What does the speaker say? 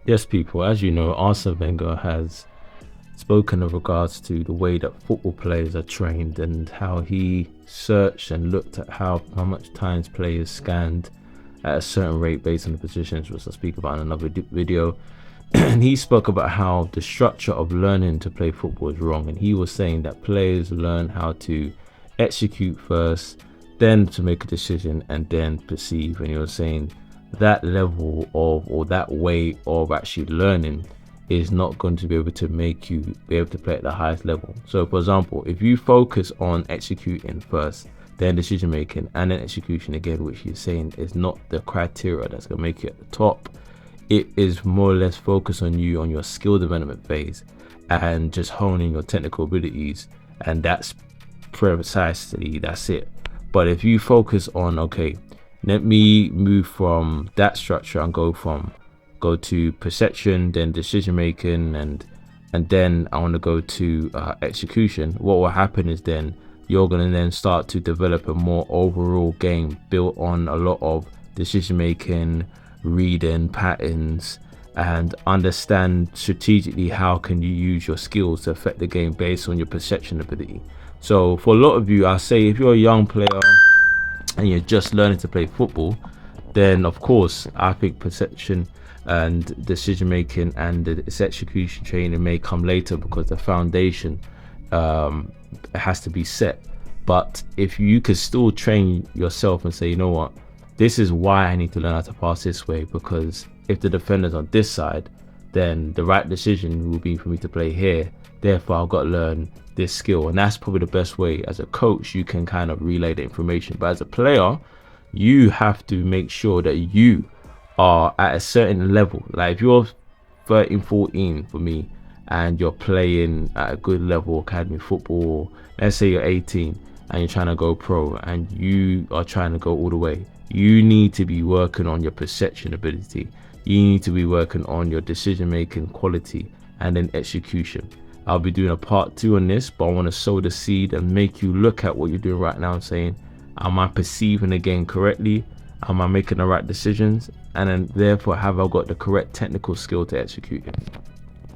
Yes, people, as you know, Arsene Wenger has spoken in regards to the way that football players are trained and how he searched and looked at how much times players scanned at a certain rate based on the positions, which I'll speak about in another video. And he spoke about how the structure of learning to play football is wrong, and he was saying that players learn how to execute first, then to make a decision, and then perceive. And he was saying that level of, or that way of actually learning, is not going to be able to make you be able to play at the highest level. So for example, if you focus on executing first, then decision making, and then execution again, which he's saying is not the criteria that's going to make you at the top, it is more or less focused on you on your skill development phase and just honing your technical abilities, and that's precisely that's it. But if you focus on, okay, let me move from that structure and go to perception, then decision making, and then I want to go to execution, what will happen is then you're going to then start to develop a more overall game built on a lot of decision making, reading patterns, and understand strategically how can you use your skills to affect the game based on your perception ability. So for a lot of you, I say if you're a young player and you're just learning to play football, then of course I think perception and decision making and its execution training may come later, because the foundation has to be set. But if you could still train yourself and say, you know what, this is why I need to learn how to pass this way, because if the defender's on this side, then the right decision will be for me to play here, therefore I've got to learn this skill. And that's probably the best way. As a coach, you can kind of relay the information, but as a player, you have to make sure that you are at a certain level. Like if you're 13, 14 for me, and you're playing at a good level academy football, let's say you're 18 and you're trying to go pro and you are trying to go all the way, you need to be working on your perception ability, you need to be working on your decision making quality, and then execution. I'll be doing a part 2 on this, but I want to sow the seed and make you look at what you're doing right now and saying, am I perceiving the game correctly? Am I making the right decisions? And then therefore, have I got the correct technical skill to execute it?